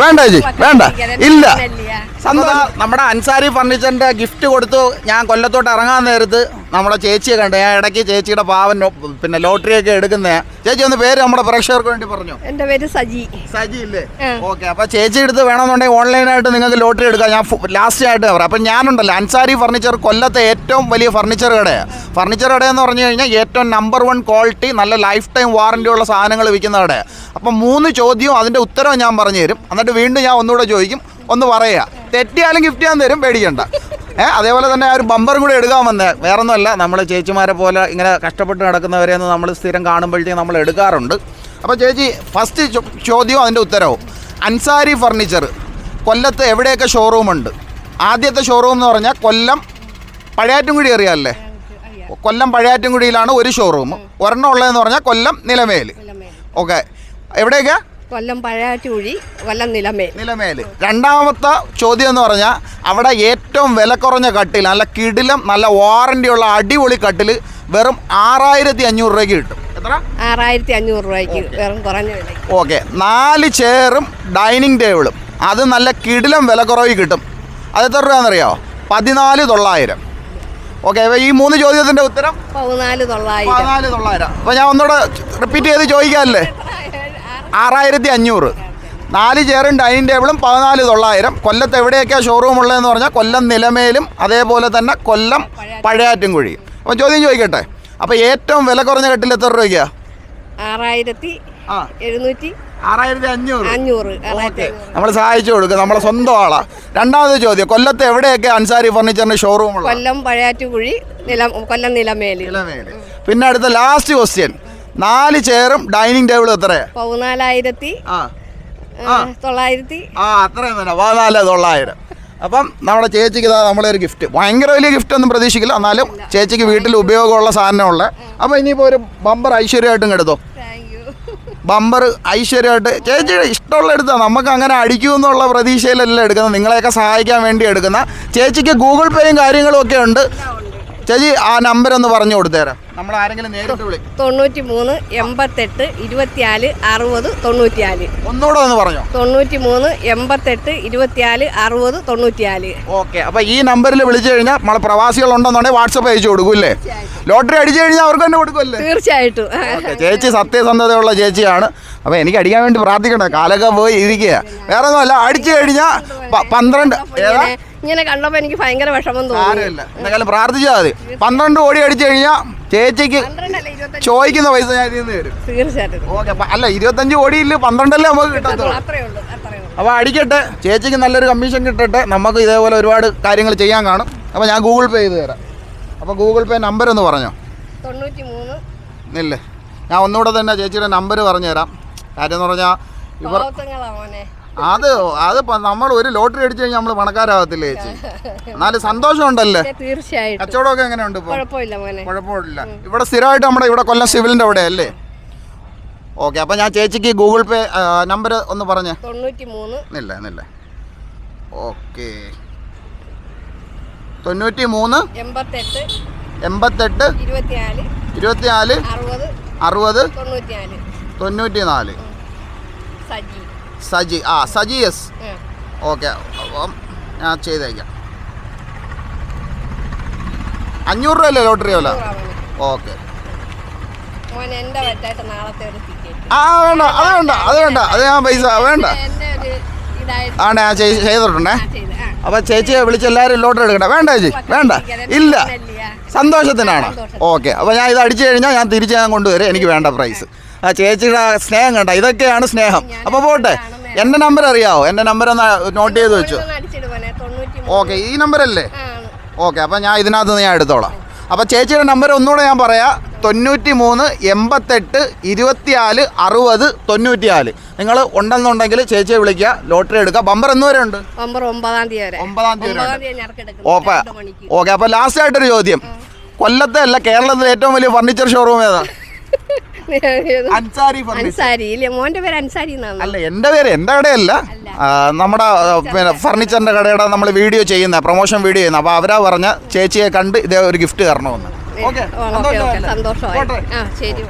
വേണ്ട ചേച്ചി വേണ്ട ഇല്ല നമ്മുടെ അൻസാരി ഫർണിച്ചറിന്റെ ഗിഫ്റ്റ് കൊടുത്തു. ഞാൻ കൊല്ലത്തോട്ട് ഇറങ്ങാൻ നേരത്ത് നമ്മുടെ ചേച്ചിയെ കണ്ടു. ഞാൻ ഇടയ്ക്ക് ചേച്ചിയുടെ പാവൻ പിന്നെ ലോട്ടറിയൊക്കെ എടുക്കുന്ന ചേച്ചി ഒന്ന് പേര് നമ്മുടെ പ്രേക്ഷകർക്ക് വേണ്ടി പറഞ്ഞു. എന്റെ പേര് സജി. സജി ഇല്ലേ? ഓക്കെ. അപ്പൊ ചേച്ചി എടുത്ത് വേണമെന്നുണ്ടെങ്കിൽ ഓൺലൈനായിട്ട് നിങ്ങൾക്ക് ലോട്ടറി എടുക്കാം. ഞാൻ ലാസ്റ്റ് ആയിട്ട് പറയാം. അപ്പം ഞാനുണ്ടല്ലോ അൻസാരി ഫർണിച്ചർ കൊല്ലത്തെ ഏറ്റവും വലിയ ഫർണിച്ചർ കടയാണ്. ഫർണിച്ചർ കടയെന്ന് പറഞ്ഞു കഴിഞ്ഞാൽ ഏറ്റവും നമ്പർ 1 ക്വാളിറ്റി നല്ല ലൈഫ് ടൈം വാറണ്ടി ഉള്ള സാധനങ്ങൾ വിൽക്കുന്ന കടയാണ്. അപ്പം 3 ചോദ്യവും അതിൻ്റെ ഉത്തരവും ഞാൻ പറഞ്ഞു തരും. എന്നിട്ട് വീണ്ടും ഞാൻ ഒന്നുകൂടെ ചോദിക്കും, ഒന്ന് പറയുക. തെറ്റിയാലും ഗിഫ്റ്റ് ഞാൻ തരും, പേടിക്കണ്ട. അതേപോലെ തന്നെ ആ ഒരു ബമ്പറും കൂടെ എടുക്കാൻ വന്നേ. വേറെ ഒന്നുമല്ല, നമ്മൾ ചേച്ചിമാരെ പോലെ ഇങ്ങനെ കഷ്ടപ്പെട്ട് നടക്കുന്നവരെയൊന്നും നമ്മൾ സ്ഥിരം കാണുമ്പോഴത്തേക്കും നമ്മൾ എടുക്കാറുണ്ട്. അപ്പോൾ ചേച്ചി ഫസ്റ്റ് ചോദ്യവും അതിൻ്റെ ഉത്തരവും. അൻസാരി ഫർണിച്ചർ കൊല്ലത്ത് എവിടെയൊക്കെ ഷോറൂമുണ്ട്? ആദ്യത്തെ ഷോറൂം എന്ന് പറഞ്ഞാൽ കൊല്ലം പഴയാറ്റുംകുടി അറിയാമല്ലേ? കൊല്ലം പഴയാറ്റുംകുടിയിലാണ് ഒരു ഷോറൂം. ഒരെണ്ണം ഉള്ളതെന്ന് പറഞ്ഞാൽ കൊല്ലം നിലമേൽ. ഓക്കെ. എവിടെയൊക്കെ? കൊല്ലം പഴയാറ്റുകുഴി, കൊല്ലം നിലമേൽ. രണ്ടാമത്തെ ചോദ്യം എന്ന് പറഞ്ഞാൽ അവിടെ ഏറ്റവും വില കുറഞ്ഞ കട്ടിൽ, നല്ല കിടിലം നല്ല വാറണ്ടിയുള്ള അടിപൊളി കട്ടിൽ വെറും 6500 രൂപയ്ക്ക് കിട്ടും. എത്ര? 6500 രൂപയ്ക്ക് വെറും കുറഞ്ഞ വില. ഓക്കെ. 4 ചെയറും ഡൈനിങ് ടേബിളും അത് നല്ല കിടിലം വില കുറവിൽ കിട്ടും. അത് എത്ര രൂപയാണെന്നറിയാമോ? 14900. ഓക്കെ. ഈ 3 ചോദ്യത്തിൻ്റെ ഉത്തരം 14900. അപ്പോൾ ഞാൻ ഒന്നുകൂടെ റിപ്പീറ്റ് ചെയ്ത് ചോദിക്കാമല്ലേ? 6500. 4 ചെയറും ഡൈനിങ് ടേബിളും 14900. കൊല്ലത്ത് എവിടെയൊക്കെയാണ് ഷോറൂം ഉള്ളതെന്ന് പറഞ്ഞാൽ കൊല്ലം നിലമേലും അതേപോലെ തന്നെ കൊല്ലം പഴയാറ്റുംകുഴിയും. അപ്പോൾ ചോദ്യം ചോദിക്കട്ടെ. അപ്പോൾ ഏറ്റവും വില കുറഞ്ഞ കട്ടിൽ എത്ര രൂപയ്ക്കാണ്? 6500. നമ്മൾ സഹായിച്ചു കൊടുക്കുക, നമ്മളെ സ്വന്തം ആളാ. രണ്ടാമത്തെ ചോദ്യം, കൊല്ലത്ത് എവിടെയൊക്കെ അൻസാരി ഫർണിച്ചറിന്റെ ഷോറൂം ഉള്ളത്? കൊല്ലം പഴയാറ്റുകുഴി, കൊല്ലം നിലമേൽ. പിന്നെ അടുത്ത ലാസ്റ്റ് ക്വസ്റ്റ്യൻ, 4 ചെയറും ഡൈനിങ് ടേബിളും എത്രയാ? 14900. അത്രയും തന്നെ, 14900. അപ്പം നമ്മുടെ ചേച്ചിക്ക് ഇതാ നമ്മളൊരു ഗിഫ്റ്റ്. ഭയങ്കര വലിയ ഗിഫ്റ്റ് ഒന്നും പ്രതീക്ഷിക്കില്ല, എന്നാലും ചേച്ചിക്ക് വീട്ടിൽ ഉപയോഗമുള്ള സാധനമുള്ള. അപ്പോൾ ഇനിയിപ്പോൾ ഒരു ബമ്പർ ഐശ്വര്യമായിട്ടും എടുത്തോ. ബമ്പർ ഐശ്വര്യമായിട്ട് ചേച്ചി ഇഷ്ടമുള്ള എടുത്താൽ നമുക്ക് അങ്ങനെ അടിക്കുമെന്നുള്ള പ്രതീക്ഷയിലല്ല എടുക്കുന്നത്, നിങ്ങളെയൊക്കെ സഹായിക്കാൻ വേണ്ടി എടുക്കുന്ന. ചേച്ചിക്ക് ഗൂഗിൾ പേയും കാര്യങ്ങളും ഒക്കെ ഉണ്ട്. ചേച്ചി ആ നമ്പർ ഒന്ന് പറഞ്ഞു കൊടുത്തേരാം, നമ്മൾ ആരെങ്കിലും നേരിട്ട് വിളി. 93 88 24 60 94. ഒന്നുകൂടെ ഒന്ന് പറഞ്ഞോ. 93 88 24 60 94. ഓക്കെ. അപ്പോൾ ഈ നമ്പറിൽ വിളിച്ചു കഴിഞ്ഞാൽ നമ്മളെ പ്രവാസികളുണ്ടെന്നുണ്ടെങ്കിൽ വാട്സപ്പ് അയച്ചു കൊടുക്കൂല്ലേ? ലോട്ടറി അടിച്ചു കഴിഞ്ഞാൽ അവർക്ക് തന്നെ കൊടുക്കുമല്ലേ? തീർച്ചയായിട്ടും. ചേച്ചി സത്യസന്ധതയുള്ള ചേച്ചിയാണ്. അപ്പോൾ എനിക്ക് അടിക്കാൻ വേണ്ടി പ്രാർത്ഥിക്കണ്ട, കാലൊക്കെ പോയി ഇരിക്കുക. വേറെ ഒന്നുമല്ല, അടിച്ചു കഴിഞ്ഞാൽ 12 ഇങ്ങനെ കണ്ടപ്പോൾ എനിക്ക് ഭയങ്കര വിഷമം തോന്നി. എന്തെങ്കിലും പ്രാർത്ഥിച്ചാൽ മതി. 12 കോടി അടിച്ചു കഴിഞ്ഞാൽ ചേച്ചിക്ക് ചോദിക്കുന്ന പൈസ ഞാൻ ഇതിൽ നിന്ന് തരും. തീർച്ചയായിട്ടും. ഓക്കെ. അല്ല 25 കോടിയിൽ 12 നമുക്ക് കിട്ടത്തുള്ളൂ. അപ്പോൾ അടിക്കട്ടെ, ചേച്ചിക്ക് നല്ലൊരു കമ്മീഷൻ കിട്ടട്ടെ. നമുക്ക് ഇതേപോലെ ഒരുപാട് കാര്യങ്ങൾ ചെയ്യാൻ കാണും. അപ്പോൾ ഞാൻ ഗൂഗിൾ പേ ചെയ്ത് തരാം. അപ്പോൾ ഗൂഗിൾ പേ നമ്പർ ഒന്ന് പറഞ്ഞോ. 93 ഇല്ലേ, ഞാൻ ഒന്നുകൂടെ തന്നെ ചേച്ചിയുടെ നമ്പർ പറഞ്ഞു തരാം. കാര്യം എന്ന് പറഞ്ഞാൽ ഇവർ അത് നമ്മൾ ഒരു ലോട്ടറി അടിച്ചു കഴിഞ്ഞാൽ നമ്മൾ പണക്കാരാകത്തില്ലേ ചേച്ചി? എന്നാലും സന്തോഷമുണ്ടല്ലേ? തീർച്ചയായിട്ടും. കച്ചവടമൊക്കെ എങ്ങനെയുണ്ട്? കുഴപ്പമില്ല. ഇവിടെ സ്ഥിരമായിട്ട് നമ്മുടെ ഇവിടെ കൊല്ലം സിവിലിൻ്റെ അവിടെ അല്ലേ? ഓക്കെ. അപ്പം ഞാൻ ചേച്ചിക്ക് ഗൂഗിൾ പേ നമ്പർ ഒന്ന് പറഞ്ഞേ. 93 ഇല്ല. Okay. 93 88 24 60 94. Saji. Saji yes. Okay. അപ്പം ഞാൻ ചെയ്തേക്കാം. 500 രൂപയല്ലേ ലോട്ടറി വില? ഓക്കെ. വേണ്ട അത് ഞാൻ പൈസ വേണ്ട. ഞാൻ ചെയ്തിട്ടുണ്ടേ. അപ്പം ചേച്ചിയെ വിളിച്ച് എല്ലാവരും ലോട്ടറി എടുക്കട്ടെ. വേണ്ട ചേച്ചി വേണ്ട, ഇല്ല, സന്തോഷത്തിനാണ്. ഓക്കെ. അപ്പോൾ ഞാൻ ഇത് അടിച്ചു കഴിഞ്ഞാൽ ഞാൻ തിരിച്ച് ഞാൻ കൊണ്ടുവരും. എനിക്ക് വേണ്ട പ്രൈസ്. ചേച്ചിയുടെ സ്നേഹം കണ്ട, ഇതൊക്കെയാണ് സ്നേഹം. അപ്പോൾ പോട്ടെ. എൻ്റെ നമ്പർ അറിയാവോ? എൻ്റെ നമ്പർ ഒന്ന് നോട്ട് ചെയ്ത് വെച്ചു. ഓക്കെ. ഈ നമ്പറല്ലേ? ഓക്കെ. അപ്പോൾ ഞാൻ ഇതിനകത്ത് നിന്ന് ഞാൻ എടുത്തോളാം. അപ്പോൾ ചേച്ചിയുടെ നമ്പർ ഒന്നുകൂടെ ഞാൻ പറയാം. 93 88 24 60 94. നിങ്ങൾ ഉണ്ടെന്നുണ്ടെങ്കിൽ ചേച്ചിയെ വിളിക്കുക, ലോട്ടറി എടുക്കുക. ബമ്പർ എന്ന് വരെ ഉണ്ട്? ബമ്പർ 9-ാം തീയതി. ഓക്കെ. അപ്പോൾ ലാസ്റ്റ് ആയിട്ടൊരു ചോദ്യം, കൊല്ലത്തെ അല്ല കേരളത്തിലെ ഏറ്റവും വലിയ ഫർണിച്ചർ ഷോറൂം ഏതാ? അൻസാരി. മോന്റെ പേര് അൻസാരി എന്നാണ്. അല്ല, എൻ്റെ പേര് എൻ്റെ കടയല്ല, നമ്മുടെ പിന്നെ ഫർണിച്ചറിൻ്റെ കടയുടെ നമ്മൾ വീഡിയോ ചെയ്യുന്ന പ്രൊമോഷൻ വീഡിയോ ചെയ്യുന്ന. അപ്പോൾ അവരാ പറഞ്ഞ ചേച്ചിയെ കണ്ട് ഇതേ ഒരു ഗിഫ്റ്റ് തരണമെന്ന്. ഓക്കെ. സന്തോഷമായി. ശരി.